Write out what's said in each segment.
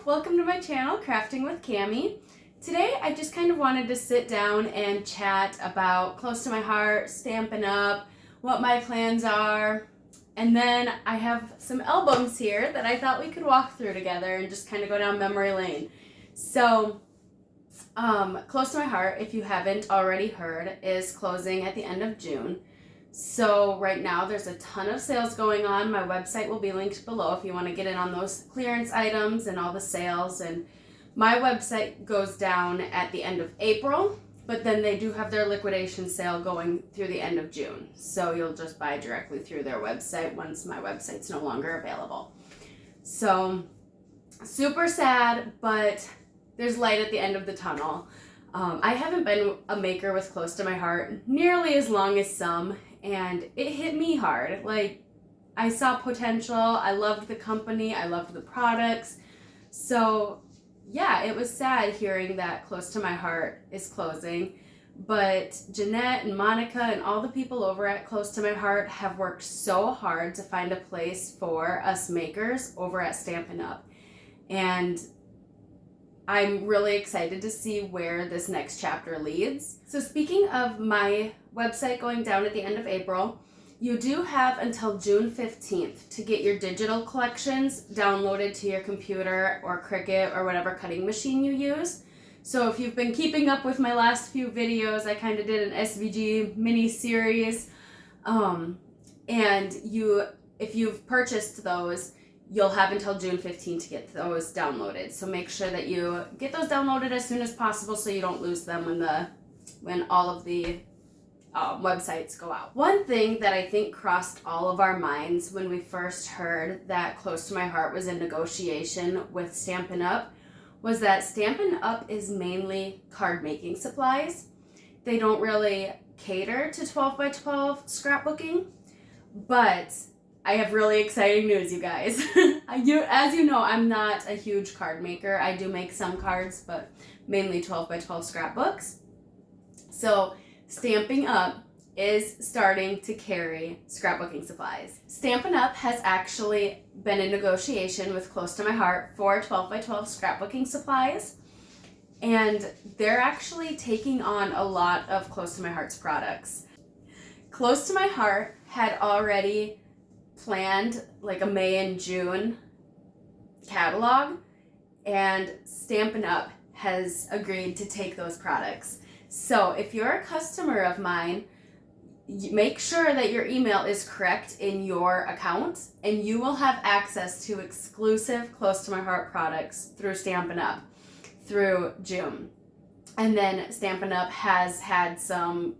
welcome to my channel, Crafting with Cami. Today I just kind of wanted to sit down and chat about close to my heart, Stampin' Up, what my plans are, and then I have some albums here that I thought we could walk through together and just kind of go down memory lane. So, Close to My Heart, if you haven't already heard, is closing at the end of June. So right now there's a ton of sales going on. My website will be linked below if you want to get in on those clearance items and all the sales. And my website goes down at the end of April, but then they do have their liquidation sale going through the end of June. So you'll just buy directly through their website once my website's no longer available. So super sad, but there's light at the end of the tunnel. I haven't been a maker with Close to My Heart nearly as long as some, and it hit me hard. Like, I saw potential, I loved the company, I loved the products. So yeah, it was sad hearing that Close to My Heart is closing, but Jeanette and Monica and all the people over at Close to My Heart have worked so hard to find a place for us makers over at Stampin' Up. And I'm really excited to see where this next chapter leads. So speaking of my website going down at the end of April, you do have until June 15th to get your digital collections downloaded to your computer or Cricut or whatever cutting machine you use. So if you've been keeping up with my last few videos, I kind of did an SVG mini series. And if you've purchased those, you'll have until June 15th to get those downloaded. So make sure that you get those downloaded as soon as possible so you don't lose them when all of the websites go out. One thing that I think crossed all of our minds when we first heard that Close to My Heart was in negotiation with Stampin' Up was that Stampin' Up is mainly card making supplies. They don't really cater to 12 by 12 scrapbooking, but I have really exciting news, you guys. As you know, I'm not a huge card maker. I do make some cards, but mainly 12 by 12 scrapbooks. So Stampin' Up is starting to carry scrapbooking supplies. Stampin' Up has actually been in negotiation with Close to My Heart for 12 by 12 scrapbooking supplies. And they're actually taking on a lot of Close to My Heart's products. Close to My Heart had already planned like a May and June catalog, and Stampin' Up has agreed to take those products. So if you're a customer of mine, make sure that your email is correct in your account, and you will have access to exclusive Close to My Heart products through Stampin' Up through June. And then Stampin' Up has had some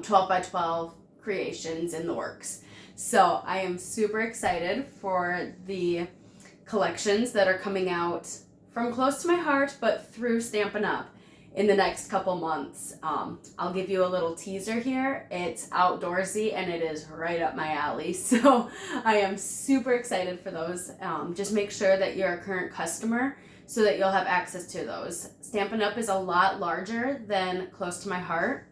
12 by 12 creations in the works. So I am super excited for the collections that are coming out from Close to My Heart, but through Stampin' Up in the next couple months. I'll give you a little teaser here. It's outdoorsy and it is right up my alley. So I am super excited for those. Just make sure that you're a current customer so that you'll have access to those. Stampin' Up is a lot larger than Close to My Heart,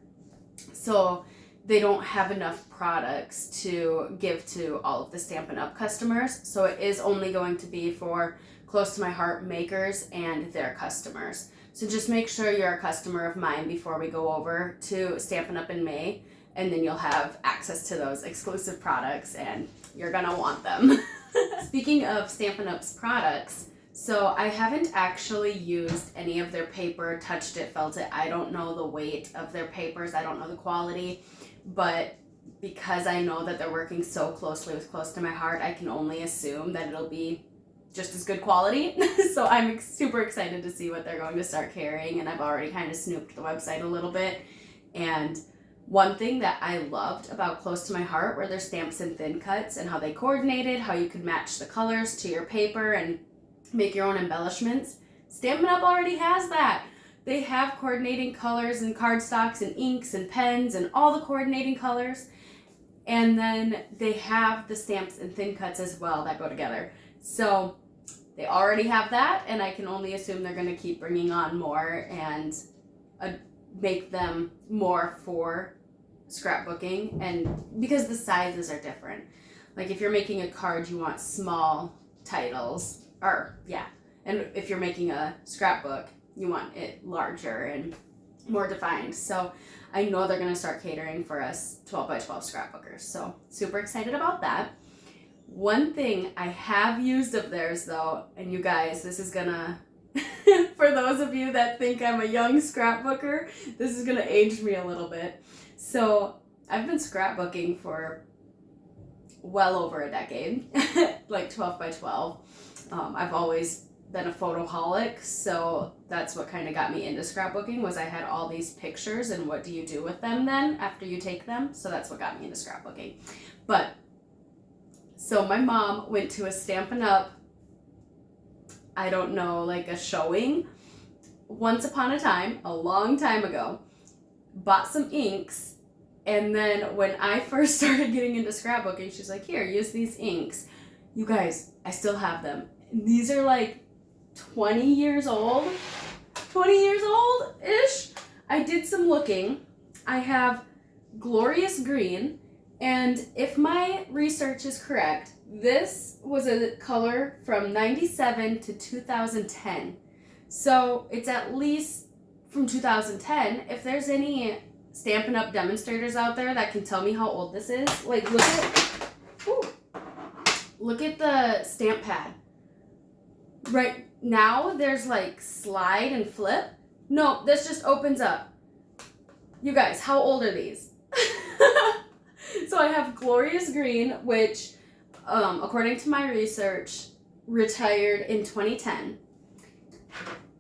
so they don't have enough products to give to all of the Stampin' Up customers. So it is only going to be for Close to My Heart makers and their customers. So just make sure you're a customer of mine before we go over to Stampin' Up in May, and then you'll have access to those exclusive products and you're gonna want them. Speaking of Stampin' Up's products, so I haven't actually used any of their paper, touched it, felt it. I don't know the weight of their papers. I don't know the quality. But because I know that they're working so closely with Close to My Heart, I can only assume that it'll be just as good quality. So I'm super excited to see what they're going to start carrying, and I've already kind of snooped the website a little bit. And one thing that I loved about Close to My Heart were their stamps and thin cuts and how they coordinated, how you could match the colors to your paper and make your own embellishments. Stampin' Up already has that. They have coordinating colors and cardstocks and inks and pens and all the coordinating colors. And then they have the stamps and thin cuts as well that go together. So they already have that, and I can only assume they're going to keep bringing on more and make them more for scrapbooking, and because the sizes are different. Like if you're making a card, you want small titles, or yeah, And if you're making a scrapbook, you want it larger and more defined. So I know they're going to start catering for us 12 by 12 scrapbookers. So super excited about that. One thing I have used of theirs though, and you guys, this is gonna, for those of you that think I'm a young scrapbooker, this is gonna age me a little bit. So I've been scrapbooking for well over a decade, like 12 by 12. I've always been a photoholic, so that's what kind of got me into scrapbooking, was I had all these pictures and what do you do with them then after you take them? So that's what got me into scrapbooking. But so my mom went to a Stampin' Up, I don't know, like a showing once upon a time, a long time ago, bought some inks, and then when I first started getting into scrapbooking, she's like, here, use these inks. You guys, I still have them. And these are like 20 years old-ish. I did some looking. I have Glorious Green, and if my research is correct, this was a color from 97 to 2010. So it's at least from 2010. If there's any Stampin' Up demonstrators out there that can tell me how old this is, like look at the stamp pad. Right now there's like slide and flip. No, this just opens up. You guys, how old are these? So I have Glorious Green, which according to my research retired in 2010.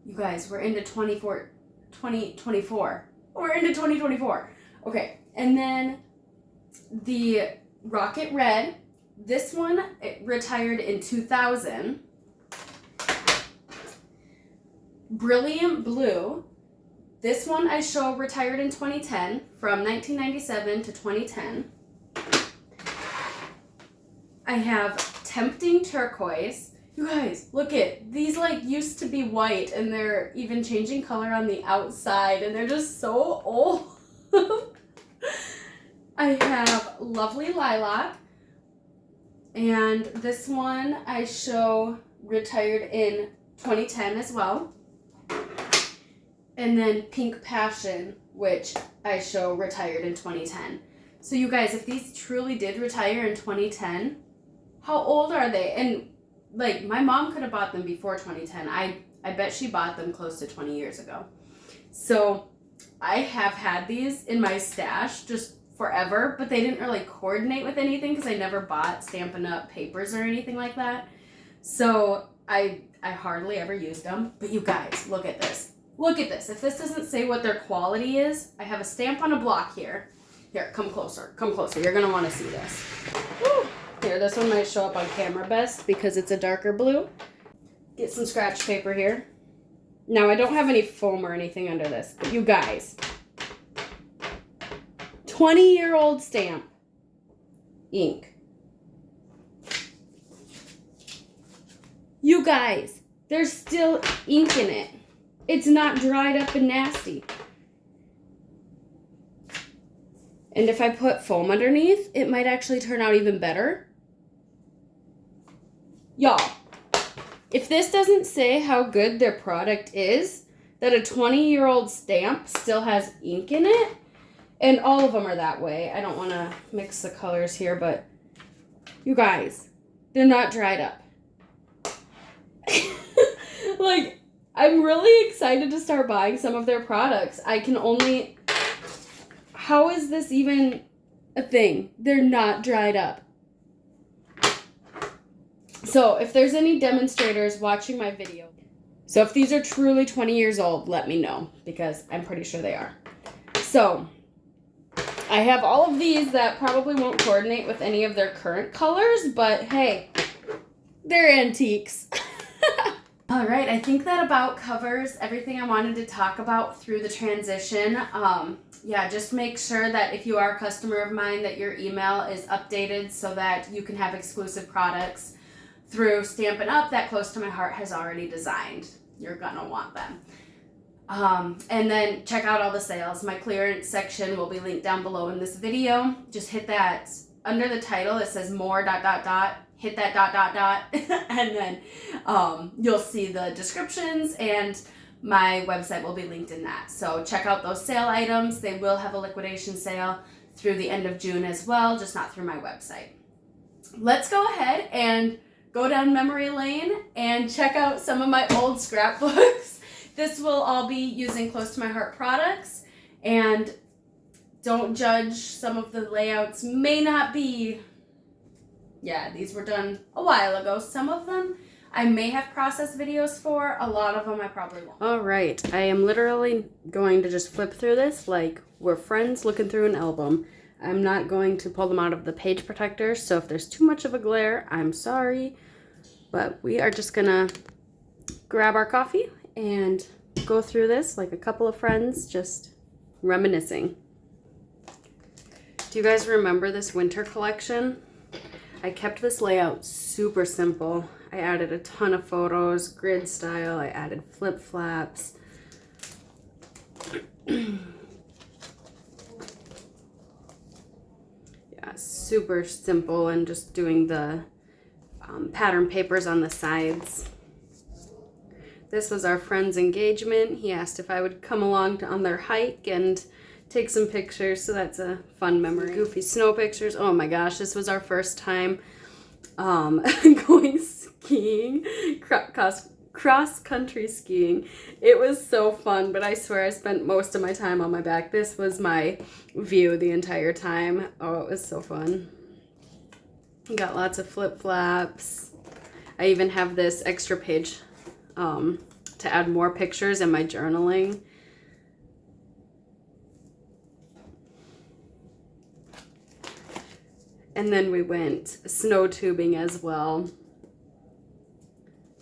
You guys, we're into 2024. We're into 2024. Okay, and then the Rocket Red, this one, it retired in 2000. Brilliant Blue, this one I show retired in 2010, from 1997 to 2010. I have Tempting Turquoise. You guys, look at these, like used to be white and they're even changing color on the outside and they're just so old. I have Lovely Lilac, and this one I show retired in 2010 as well. And then Pink Passion, which I show retired in 2010. So you guys, if these truly did retire in 2010, how old are they? And like, my mom could have bought them before 2010. I bet she bought them close to 20 years ago. So I have had these in my stash just forever, but they didn't really coordinate with anything because I never bought Stampin' Up papers or anything like that. So I hardly ever used them. But you guys, look at this. Look at this. If this doesn't say what their quality is, I have a stamp on a block here. Here, come closer. Come closer. You're going to want to see this. Woo. Here, this one might show up on camera best because it's a darker blue. Get some scratch paper here. Now, I don't have any foam or anything under this, but you guys, 20-year-old stamp ink. You guys, there's still ink in it. It's not dried up and nasty. And if I put foam underneath, it might actually turn out even better. Y'all, if this doesn't say how good their product is, that a 20-year-old stamp still has ink in it, and all of them are that way. I don't want to mix the colors here, but you guys, they're not dried up. Like, I'm really excited to start buying some of their products. I can only... How is this even a thing? They're not dried up. So if there's any demonstrators watching my video, so if these are truly 20 years old, let me know, because I'm pretty sure they are. So I have all of these that probably won't coordinate with any of their current colors, but hey, they're antiques. All right, I think that about covers everything I wanted to talk about through the transition. Yeah, just make sure that if you are a customer of mine, that your email is updated so that you can have exclusive products through Stampin' Up that Close to My Heart has already designed. You're gonna want them. And then check out all the sales. My clearance section will be linked down below in this video. Just hit that under the title. It says more ... hit that dot, dot, dot, and then you'll see the descriptions, and my website will be linked in that. So check out those sale items. They will have a liquidation sale through the end of June as well, just not through my website. Let's go ahead and go down memory lane and check out some of my old scrapbooks. This will all be using close to my heart products, and don't judge, some of the layouts may not be, yeah, these were done a while ago. Some of them I may have processed videos for, a lot of them I probably won't. All right, I am literally going to just flip through this like we're friends looking through an album. I'm not going to pull them out of the page protector, so if there's too much of a glare, I'm sorry. But we are just gonna grab our coffee and go through this like a couple of friends, just reminiscing. Do you guys remember this winter collection? I kept this layout super simple. I added a ton of photos, grid style, I added flip flaps. Yeah, super simple, and just doing the pattern papers on the sides. This was our friend's engagement. He asked if I would come along on their hike and take some pictures, so that's a fun memory. Goofy snow pictures. Oh my gosh, this was our first time going skiing, cross-country skiing. It was so fun, but I swear I spent most of my time on my back. This was my view the entire time. Oh, it was so fun. Got lots of flip-flaps. I even have this extra page to add more pictures in my journaling. And then we went snow tubing as well.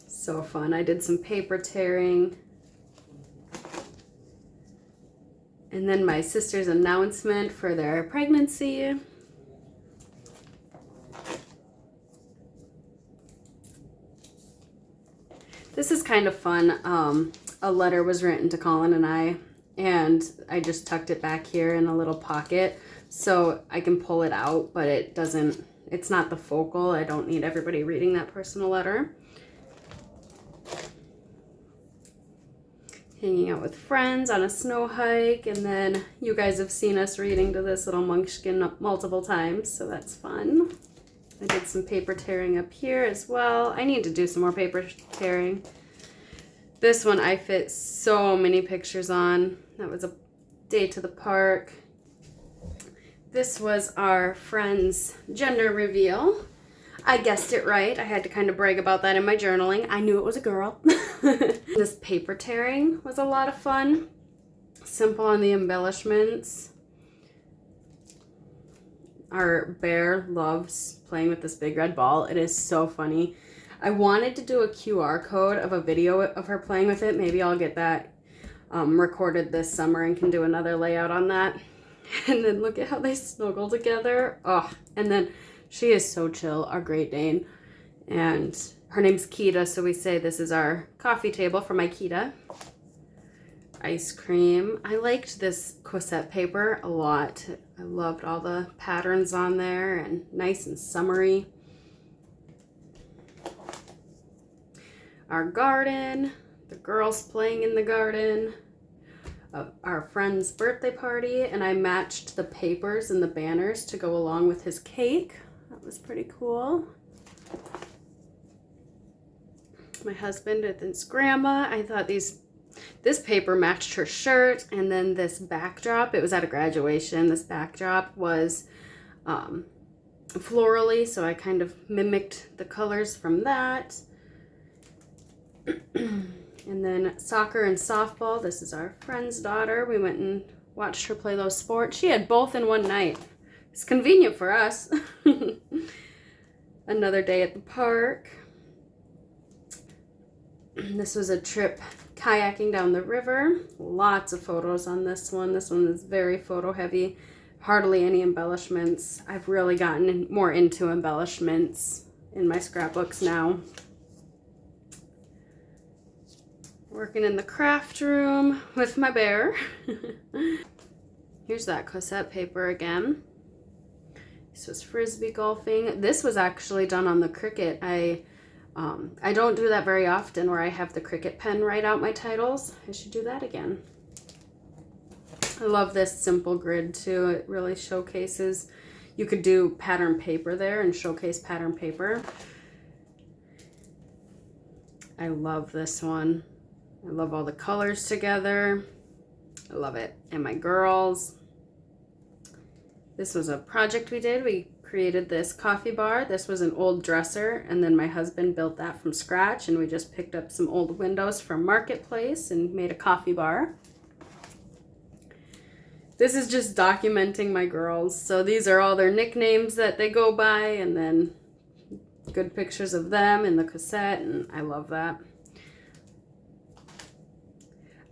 So fun. I did some paper tearing. And then my sister's announcement for their pregnancy. This is kind of fun. A letter was written to Colin and I just tucked it back here in a little pocket so I can pull it out, but it's not the focal. I don't need everybody reading that personal letter. Hanging out with friends on a snow hike, and then you guys have seen us reading to this little munchkin multiple times, so that's fun. I did some paper tearing up here as well. I need to do some more paper tearing. This one I fit so many pictures on. That was a day to the park. This was our friend's gender reveal. I guessed it right. I had to kind of brag about that in my journaling. I knew it was a girl. This paper tearing was a lot of fun. Simple on the embellishments. Our bear loves playing with this big red ball. It is so funny. I wanted to do a QR code of a video of her playing with it. Maybe I'll get that recorded this summer and can do another layout on that. And then look at how they snuggle together. Oh, and then she is so chill, our Great Dane. And her name's Kita, so we say this is our coffee table for my Kita. Ice cream. I liked this Cossette paper a lot. I loved all the patterns on there and nice and summery. Our garden, the girls playing in the garden, our friend's birthday party, and I matched the papers and the banners to go along with his cake. That was pretty cool. My husband with his grandma. I thought this paper matched her shirt, and then this backdrop, it was at a graduation. This backdrop was florally, so I kind of mimicked the colors from that. And then soccer and softball. This is our friend's daughter. We went and watched her play those sports. She had both in one night. It's convenient for us. Another day at the park. This was a trip kayaking down the river. Lots of photos on this one. This one is very photo heavy. Hardly any embellishments. I've really gotten more into embellishments in my scrapbooks now. Working in the craft room with my bear. Here's that Cossette paper again. This was frisbee golfing. This was actually done on the Cricut. I don't do that very often where I have the Cricut pen write out my titles. I should do that again. I love this simple grid too. It really showcases, you could do pattern paper there and showcase pattern paper. I love this one. I love all the colors together. I love it. And my girls. This was a project we did. We created this coffee bar. This was an old dresser, and then my husband built that from scratch, and we just picked up some old windows from Marketplace and made a coffee bar. This is just documenting my girls. So these are all their nicknames that they go by, and then good pictures of them in the cassette, and I love that.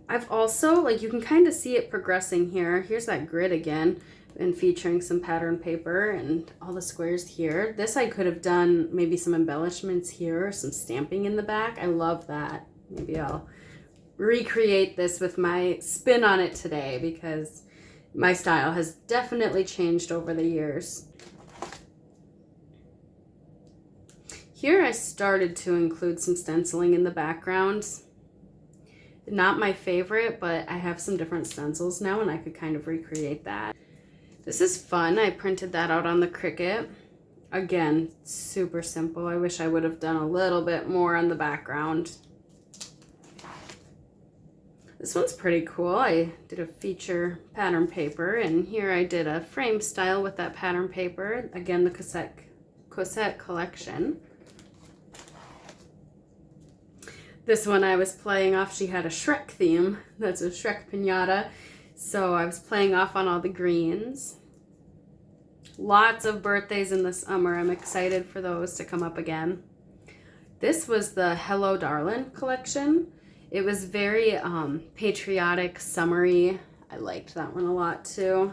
I've also, like, you can kind of see it progressing here. Here's that grid again, and featuring some pattern paper and all the squares here. This I could have done maybe some embellishments here, some stamping in the back. I love that. Maybe I'll recreate this with my spin on it today, because my style has definitely changed over the years. Here I started to include some stenciling in the background. Not my favorite, but I have some different stencils now and I could kind of recreate that. This is fun. I printed that out on the Cricut. Again, super simple. I wish I would have done a little bit more on the background. This one's pretty cool. I did a feature pattern paper, and here I did a frame style with that pattern paper. Again, the cassette collection. This one I was playing off, she had a Shrek theme. That's a Shrek piñata. So I was playing off on all the greens. Lots of birthdays in the summer. I'm excited for those to come up again. This was the Hello Darlin' collection. It was very patriotic, summery. I liked that one a lot too.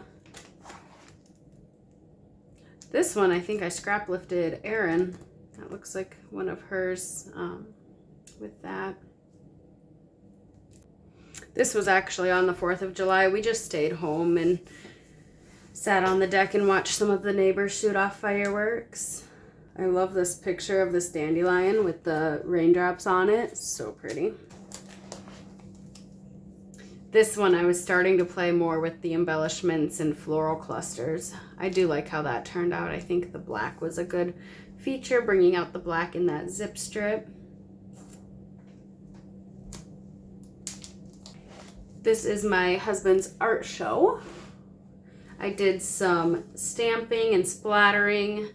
This one, I think I scrap lifted Erin. That looks like one of hers with that. This was actually on the 4th of July. We just stayed home and sat on the deck and watched some of the neighbors shoot off fireworks. I love this picture of this dandelion with the raindrops on it. So pretty. This one I was starting to play more with the embellishments and floral clusters. I do like how that turned out. I think the black was a good feature, bringing out the black in that zip strip. This is my husband's art show. I did some stamping and splattering.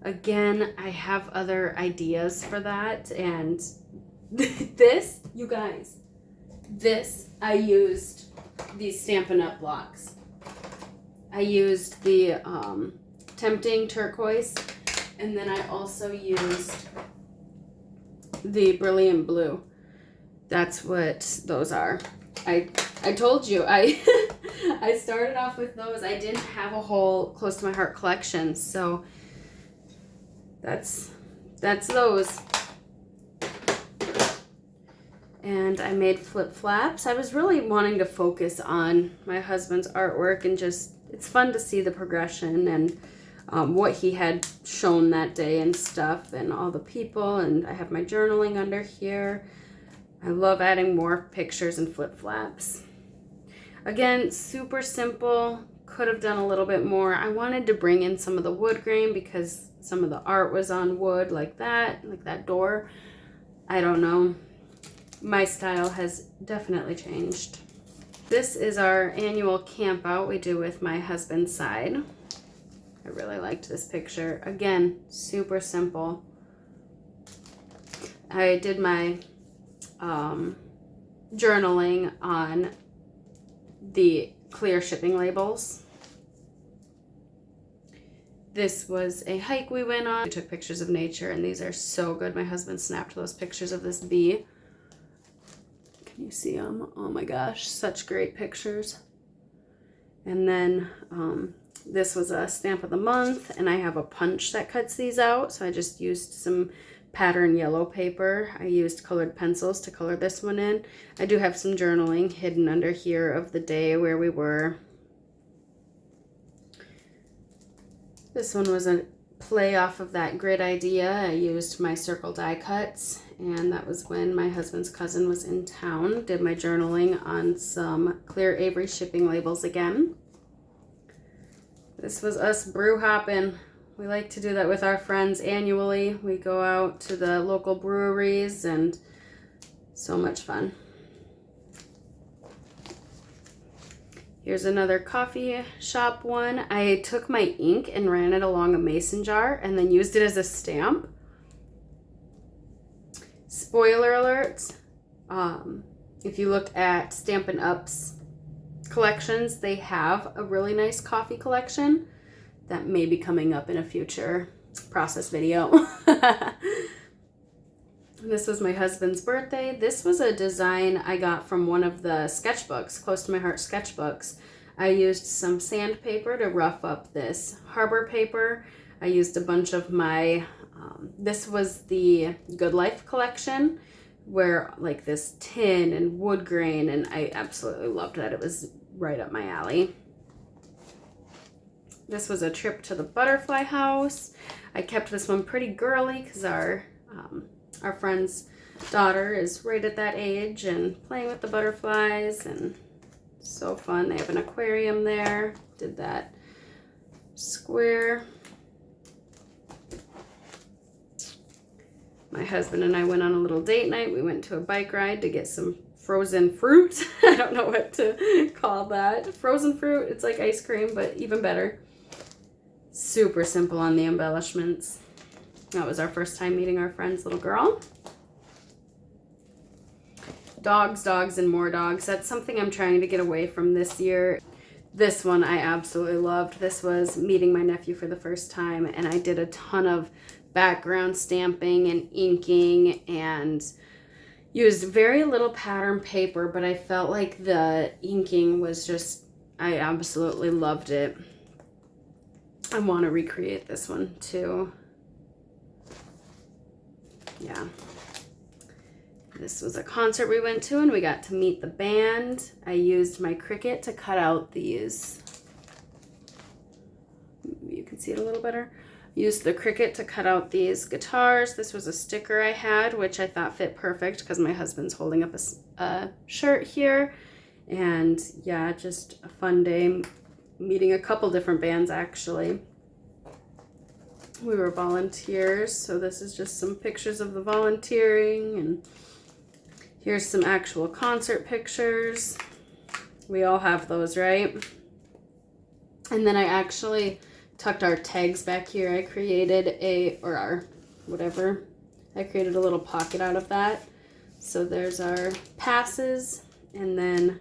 Again, I have other ideas for that. And this, you guys, this, I used these Stampin' Up blocks. I used the Tempting Turquoise, and then I also used the Brilliant Blue. That's what those are. I told you, I started off with those. I didn't have a whole close to my heart collection, so that's those. And I made flip flaps. I was really wanting to focus on my husband's artwork, and just, it's fun to see the progression and what he had shown that day and stuff, and all the people. And I have my journaling under here. I love adding more pictures and flip flaps. Again, super simple. Could have done a little bit more. I wanted to bring in some of the wood grain because some of the art was on wood, like that door. I don't know. My style has definitely changed. This is our annual camp out we do with my husband's side. I really liked this picture. Again, super simple. I did my journaling on the clear shipping labels. This was a hike we went on. We took pictures of nature, and these are so good. My husband snapped those pictures of this bee. Can you see them? Oh my gosh, such great pictures. And then this was a stamp of the month, and I have a punch that cuts these out, so I just used some pattern yellow paper. I used colored pencils to color this one in. I do have some journaling hidden under here of the day where we were. This one was a play off of that grid idea. I used my circle die cuts, and that was when my husband's cousin was in town. Did my journaling on some clear Avery shipping labels again. This was us brew hopping. We like to do that with our friends annually. We go out to the local breweries, and so much fun. Here's another coffee shop one. I took my ink and ran it along a mason jar and then used it as a stamp. Spoiler alert, if you look at Stampin' Up's collections, they have a really nice coffee collection that may be coming up in a future process video. This was my husband's birthday. This was a design I got from one of the sketchbooks, Close to My Heart sketchbooks. I used some sandpaper to rough up this harbor paper. I used a bunch of my, this was the Good Life collection, where like this tin and wood grain, and I absolutely loved that. It was right up my alley. This was a trip to the butterfly house. I kept this one pretty girly because our friend's daughter is right at that age and playing with the butterflies, and so fun. They have an aquarium there. Did that square. My husband and I went on a little date night. We went to a bike ride to get some frozen fruit. I don't know what to call that. Frozen fruit. It's like ice cream, but even better. Super simple on the embellishments. That was our first time meeting our friend's little girl. Dogs, dogs, and more dogs. That's something I'm trying to get away from this year. This one I absolutely loved. This was meeting my nephew for the first time, and I did a ton of background stamping and inking and used very little pattern paper, but I felt like the inking was just, I absolutely loved it. I want to recreate this one too. Yeah. This was a concert we went to and we got to meet the band. I used my Cricut to cut out these. You can see it a little better. Used the Cricut to cut out these guitars. This was a sticker I had, which I thought fit perfect because my husband's holding up a shirt here. And yeah, just a fun day meeting a couple different bands actually. We were volunteers, so this is just some pictures of the volunteering, and here's some actual concert pictures. We all have those, right? And then I actually tucked our tags back here. I created I created a little pocket out of that. So there's our passes, and then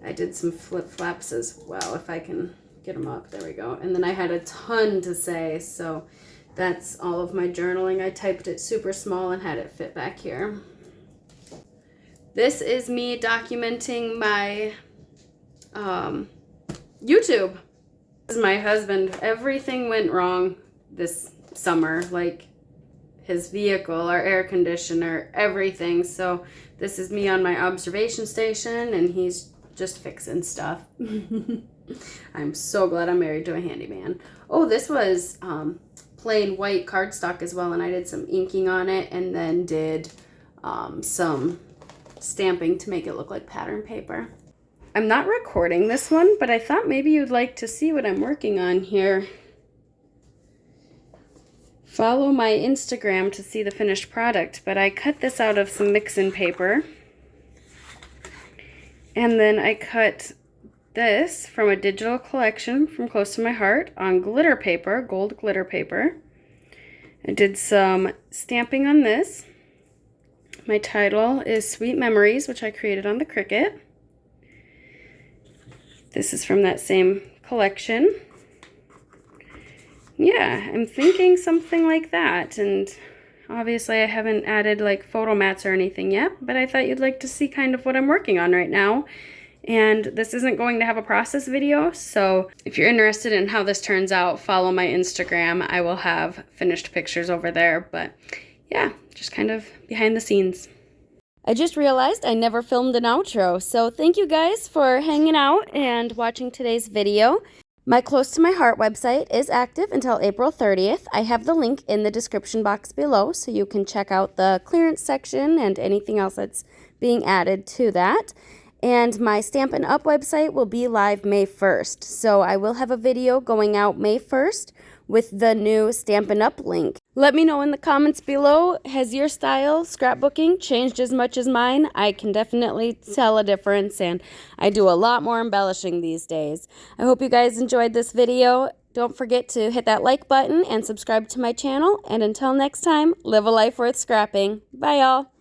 I did some flip flaps as well, if I can get them up. There we go. And then I had a ton to say, so that's all of my journaling. I typed it super small and had it fit back here. This is me documenting my YouTube. This is my husband. Everything went wrong this summer, like his vehicle, our air conditioner, everything. So this is me on my observation station, and he's just fixing stuff. I'm so glad I'm married to a handyman. Oh, this was plain white cardstock as well, and I did some inking on it and then did some stamping to make it look like pattern paper. I'm not recording this one, but I thought maybe you'd like to see what I'm working on here. Follow my Instagram to see the finished product, but I cut this out of some mix-in paper. And then I cut this from a digital collection from Close to My Heart on glitter paper, gold glitter paper. I did some stamping on this. My title is Sweet Memories, which I created on the Cricut. This is from that same collection. Yeah, I'm thinking something like that, and obviously I haven't added like photo mats or anything yet, but I thought you'd like to see kind of what I'm working on right now. And this isn't going to have a process video, so if you're interested in how this turns out, follow my Instagram. I will have finished pictures over there, but yeah, just kind of behind the scenes. I just realized I never filmed an outro, so thank you guys for hanging out and watching today's video. My Close to My Heart website is active until April 30th. I have the link in the description box below so you can check out the clearance section and anything else that's being added to that. And my Stampin' Up website will be live May 1st. So I will have a video going out May 1st with the new Stampin' Up link. Let me know in the comments below, has your style scrapbooking changed as much as mine? I can definitely tell a difference, and I do a lot more embellishing these days. I hope you guys enjoyed this video. Don't forget to hit that like button and subscribe to my channel. And until next time, live a life worth scrapping. Bye, y'all.